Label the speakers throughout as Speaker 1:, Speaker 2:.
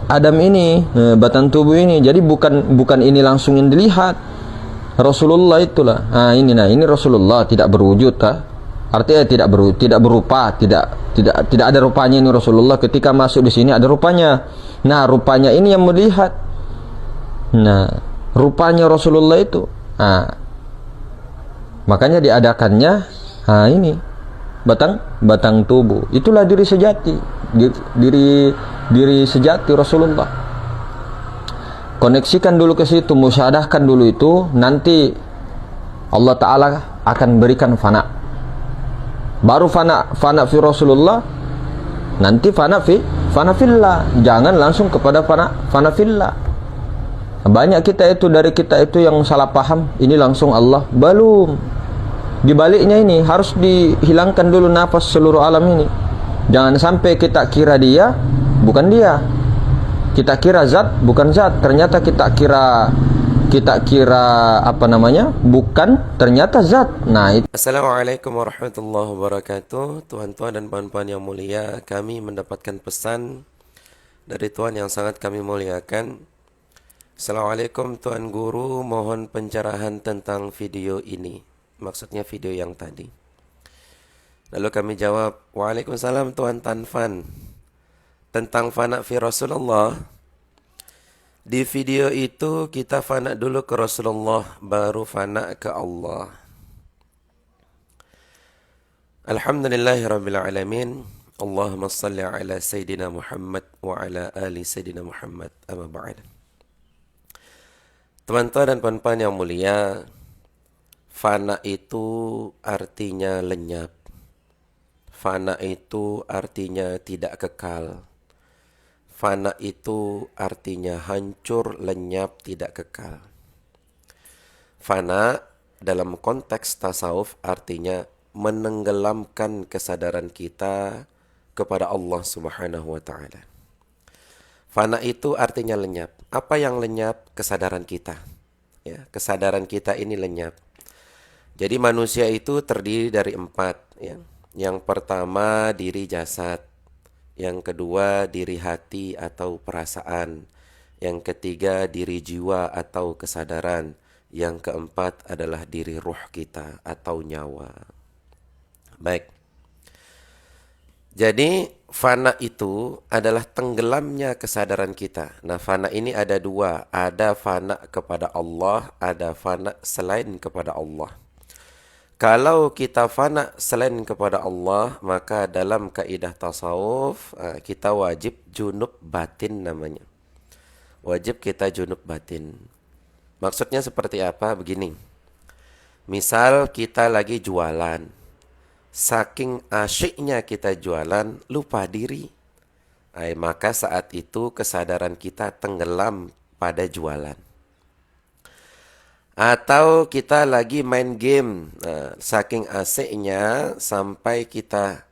Speaker 1: Adam ini, batang tubuh ini. Jadi bukan ini langsung yang dilihat. Rasulullah itulah. Ini Rasulullah tidak berwujud, artinya tidak berupa, tidak ada rupanya ini Rasulullah. Ketika masuk di sini ada rupanya. Nah, rupanya ini yang melihat. Nah, rupanya Rasulullah itu. Makanya diadakannya ini batang tubuh. Itulah diri sejati. Diri sejati Rasulullah. Koneksikan dulu ke situ, musyahadahkan dulu itu, nanti Allah Ta'ala akan berikan fana. Baru fana fi Rasulullah, nanti fana fillah. Jangan langsung kepada fana fillah. Banyak dari kita itu yang salah paham, ini langsung Allah. Belum. Dibaliknya ini harus dihilangkan dulu nafas seluruh alam ini. Jangan sampai kita kira dia bukan dia. Kita kira zat bukan zat, ternyata kita kira bukan, ternyata zat. Nah, itu.
Speaker 2: Assalamualaikum warahmatullahi wabarakatuh. Tuan-tuan dan puan-puan yang mulia, kami mendapatkan pesan dari Tuan yang sangat kami muliakan. Assalamualaikum Tuan Guru, mohon pencerahan tentang video ini. Maksudnya video yang tadi. Lalu kami jawab, Waalaikumsalam Tuan Tanfan. Tentang fana fi Rasulullah. Di video itu kita fana dulu ke Rasulullah, baru fana ke Allah. Alhamdulillahirrabbilalamin. Allahumma salli ala Sayyidina Muhammad wa ala ali Sayyidina Muhammad. Amma ba'd. Teman-teman dan puan-puan yang mulia, fana itu artinya lenyap. Fana itu artinya tidak kekal. Fana itu artinya hancur, lenyap, tidak kekal. Fana dalam konteks tasawuf artinya menenggelamkan kesadaran kita kepada Allah Subhanahu wa Ta'ala. Fana itu artinya lenyap. Apa yang lenyap? Kesadaran kita. Ya, kesadaran kita ini lenyap. Jadi manusia itu terdiri dari 4. Ya. Yang pertama diri jasad. Yang kedua diri hati atau perasaan. Yang ketiga diri jiwa atau kesadaran. Yang keempat adalah diri ruh kita atau nyawa. Baik. Jadi fana itu adalah tenggelamnya kesadaran kita. Nah, fana ini ada 2. Ada fana kepada Allah, ada fana selain kepada Allah. Kalau kita fana selain kepada Allah, maka dalam kaidah tasawuf kita wajib junub batin namanya. Wajib kita junub batin. Maksudnya seperti apa? Begini. Misal kita lagi jualan. Saking asyiknya kita jualan, lupa diri. Maka saat itu kesadaran kita tenggelam pada jualan. Atau kita lagi main game, saking asiknya sampai kita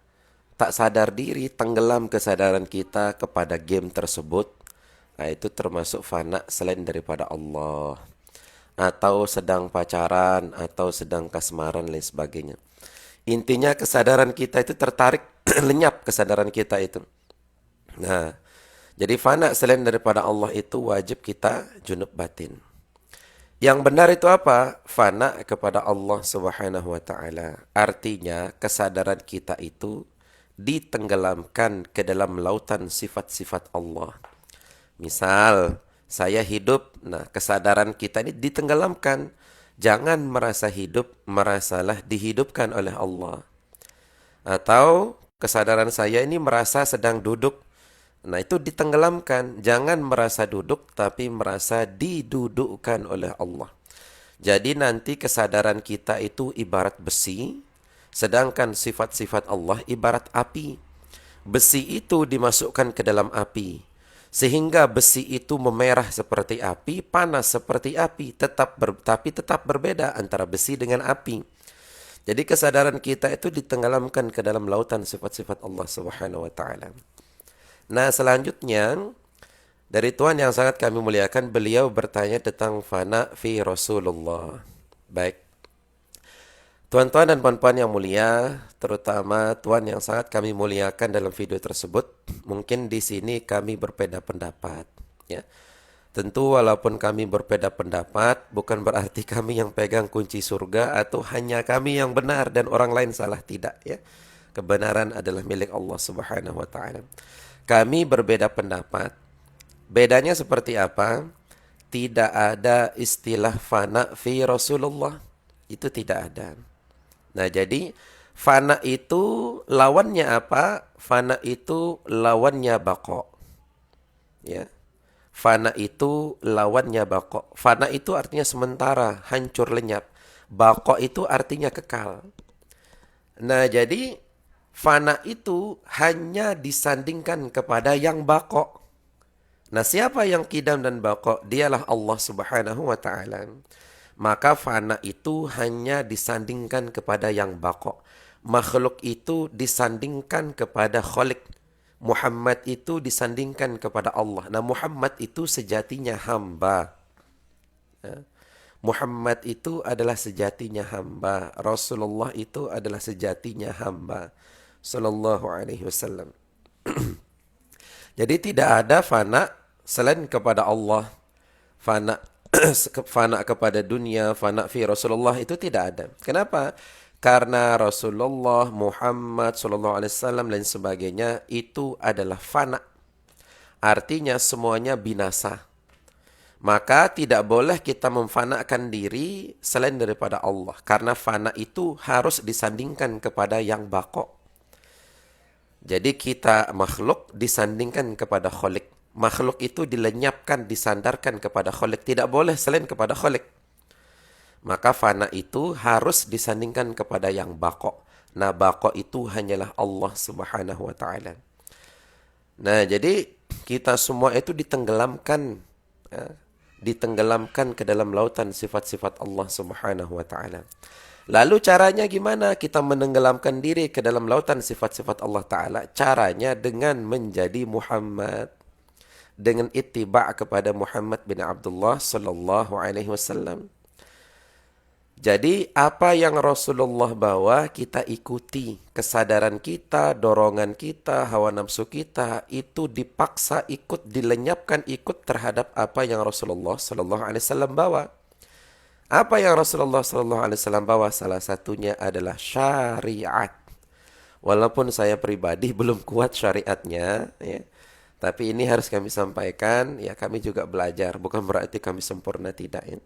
Speaker 2: tak sadar diri, tenggelam kesadaran kita kepada game tersebut. Itu termasuk fana selain daripada Allah. Atau sedang pacaran, atau sedang kasmaran, lain sebagainya. Intinya kesadaran kita itu tertarik, lenyap kesadaran kita itu. Nah, jadi fana selain daripada Allah itu wajib kita junub batin. Yang benar itu apa? Fana kepada Allah Subhanahu wa Ta'ala. Artinya kesadaran kita itu ditenggelamkan ke dalam lautan sifat-sifat Allah. Misal, saya hidup, nah kesadaran kita ini ditenggelamkan. Jangan merasa hidup, merasalah dihidupkan oleh Allah. Atau kesadaran saya ini merasa sedang duduk. Nah, itu ditenggelamkan. Jangan merasa duduk, tapi merasa didudukkan oleh Allah. Jadi nanti kesadaran kita itu ibarat besi, sedangkan sifat-sifat Allah ibarat api. Besi itu dimasukkan ke dalam api, sehingga besi itu memerah seperti api, panas seperti api, tapi tetap berbeda antara besi dengan api. Jadi kesadaran kita itu ditenggelamkan ke dalam lautan sifat-sifat Allah Subhanahu wa Ta'ala. Nah, selanjutnya dari Tuan yang sangat kami muliakan, beliau bertanya tentang fana fi Rasulullah. Baik. Tuan-tuan dan puan-puan yang mulia, terutama tuan yang sangat kami muliakan dalam video tersebut, mungkin di sini kami berbeda pendapat, ya. Tentu walaupun kami berbeda pendapat, bukan berarti kami yang pegang kunci surga atau hanya kami yang benar dan orang lain salah, tidak, ya. Kebenaran adalah milik Allah Subhanahu wa taala. Kami berbeda pendapat. Bedanya seperti apa? Tidak ada istilah fana fi Rasulullah. Itu tidak ada. Nah, jadi fana itu lawannya apa? Fana itu lawannya baqa. Ya. Fana itu lawannya baqa. Fana itu artinya sementara, hancur lenyap. Baqa itu artinya kekal. Nah, jadi fana itu hanya disandingkan kepada yang baqa. Nah, siapa yang kidam dan baqa? Dialah Allah Subhanahu wa taala. Maka fana itu hanya disandingkan kepada yang baqa. Makhluk itu disandingkan kepada Khalik. Muhammad itu disandingkan kepada Allah. Nah, Muhammad itu sejatinya hamba. Ya. Muhammad itu adalah sejatinya hamba. Rasulullah itu adalah sejatinya hamba. Sallallahu alaihi wasallam. Jadi tidak ada fana selain kepada Allah. Fana fana kepada dunia, fana fi Rasulullah itu tidak ada. Kenapa? Karena Rasulullah, Muhammad sallallahu alaihi wasallam dan sebagainya itu adalah fana. Artinya semuanya binasa. Maka tidak boleh kita memfanakan diri selain daripada Allah. Karena fana itu harus disandingkan kepada yang baqa. Jadi kita makhluk disandingkan kepada Khalik. Makhluk itu dilenyapkan, disandarkan kepada Khalik. Tidak boleh selain kepada Khalik. Maka fana itu harus disandingkan kepada yang baqa. Nah, baqa itu hanyalah Allah Subhanahu wa taala. Nah, jadi kita semua itu ditenggelamkan, ya, ditenggelamkan ke dalam lautan sifat-sifat Allah Subhanahu wa taala. Lalu caranya gimana kita menenggelamkan diri ke dalam lautan sifat-sifat Allah taala? Caranya dengan menjadi Muhammad, dengan ittiba' kepada Muhammad bin Abdullah sallallahu alaihi wasallam. Jadi apa yang Rasulullah bawa kita ikuti. Kesadaran kita, dorongan kita, hawa nafsu kita itu dipaksa ikut, dilenyapkan ikut terhadap apa yang Rasulullah sallallahu alaihi wasallam bawa. Apa yang Rasulullah sallallahu alaihi wasallam bawa? Salah satunya adalah syariat. Walaupun saya pribadi belum kuat syariatnya, ya. Tapi ini harus kami sampaikan, ya kami juga belajar, bukan berarti kami sempurna, tidak, ya.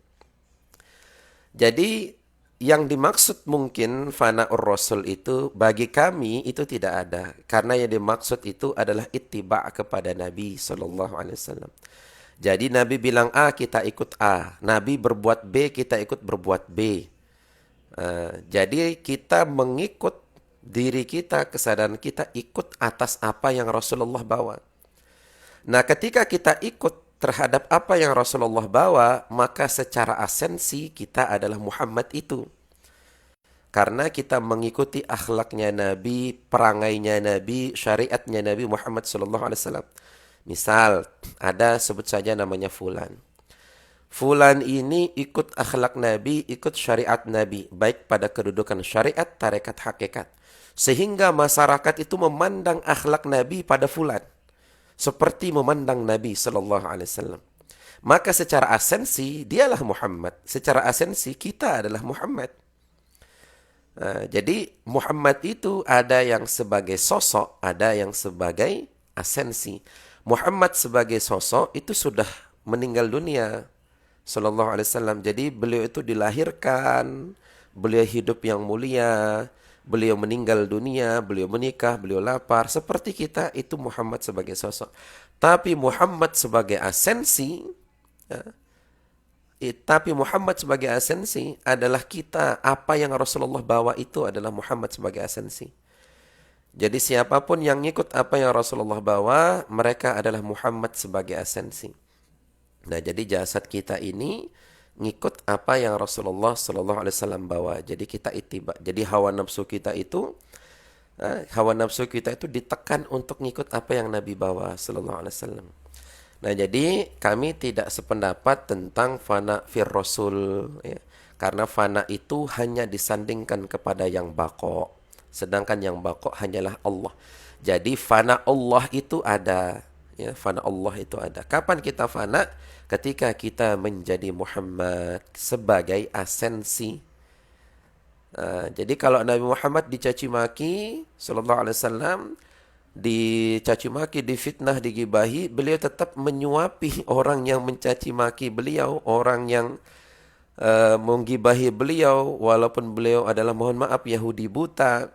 Speaker 2: Jadi yang dimaksud mungkin fana'ur rasul itu bagi kami itu tidak ada. Karena yang dimaksud itu adalah ittiba' kepada Nabi sallallahu alaihi wasallam. Jadi Nabi bilang A, kita ikut A. Nabi berbuat B, kita ikut berbuat B. Jadi kita mengikut diri kita, kesadaran kita ikut atas apa yang Rasulullah bawa. Nah, ketika kita ikut terhadap apa yang Rasulullah bawa, maka secara asensi kita adalah Muhammad itu. Karena kita mengikuti akhlaknya Nabi, perangainya Nabi, syariatnya Nabi Muhammad SAW. Misal, ada sebut saja namanya Fulan. Fulan ini ikut akhlak Nabi, ikut syariat Nabi, baik pada kedudukan syariat, tarekat, hakikat. Sehingga masyarakat itu memandang akhlak Nabi pada Fulan seperti memandang Nabi sallallahu alaihi wasallam. Maka secara asensi dialah Muhammad. Secara asensi kita adalah Muhammad. Jadi Muhammad itu ada yang sebagai sosok, ada yang sebagai asensi. Muhammad sebagai sosok itu sudah meninggal dunia sallallahu alaihi wasallam. Jadi beliau itu dilahirkan, beliau hidup yang mulia, beliau meninggal dunia, beliau menikah, beliau lapar. Seperti kita, itu Muhammad sebagai sosok. Tapi Muhammad sebagai asensi, ya, tapi Muhammad sebagai asensi adalah kita. Apa yang Rasulullah bawa itu adalah Muhammad sebagai asensi. Jadi siapapun yang ngikut apa yang Rasulullah bawa, mereka adalah Muhammad sebagai asensi. Nah, jadi jasad kita ini ngikut apa yang Rasulullah sallallahu alaihi wasallam bawa. Jadi kita ittiba. Jadi hawa nafsu kita itu ditekan untuk ngikut apa yang Nabi bawa sallallahu alaihi wasallam. Nah, jadi kami tidak sependapat tentang fana fir rasul ya. Karena fana itu hanya disandingkan kepada yang baqo. Sedangkan yang baqo hanyalah Allah. Jadi fana Allah itu ada ya, fana Allah itu ada. Kapan kita fana? Ketika kita menjadi Muhammad sebagai asensi. Jadi kalau Nabi Muhammad dicaci maki sallallahu alaihi wasallam, dicaci maki, difitnah, digibahi, beliau tetap menyuapi orang yang mencaci maki beliau, orang yang menggibahi beliau, walaupun beliau adalah, mohon maaf, Yahudi buta.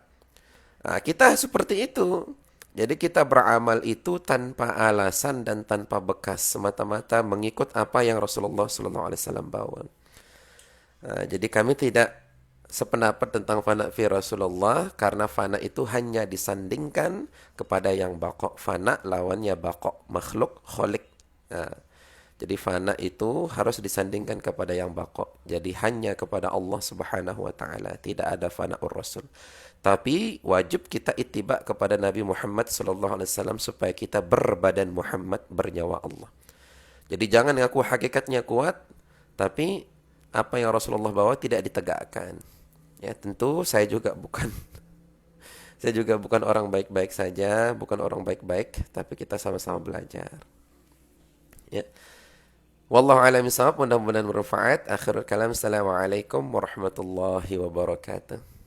Speaker 2: Kita seperti itu. Jadi kita beramal itu tanpa alasan dan tanpa bekas, semata-mata mengikut apa yang Rasulullah SAW bawa. Jadi kami tidak sependapat tentang fana fi Rasulullah, karena fana itu hanya disandingkan kepada yang baqo. Fana lawannya baqo, makhluk, kholik. Jadi fana itu harus disandingkan kepada yang baqo. Jadi hanya kepada Allah Subhanahu wa taala, tidak ada fana Rasul. Tapi wajib kita ittiba kepada Nabi Muhammad sallallahu alaihi wasallam supaya kita berbadan Muhammad, bernyawa Allah. Jadi jangan ngaku hakikatnya kuat, tapi apa yang Rasulullah bawa tidak ditegakkan. Ya, tentu saya juga bukan orang baik-baik saja, bukan orang baik-baik, tapi kita sama-sama belajar. Ya. Wallahu a'lam bishawab, mudah-mudahan bermanfaat. Akhirul kalam, assalamualaikum warahmatullahi wabarakatuh.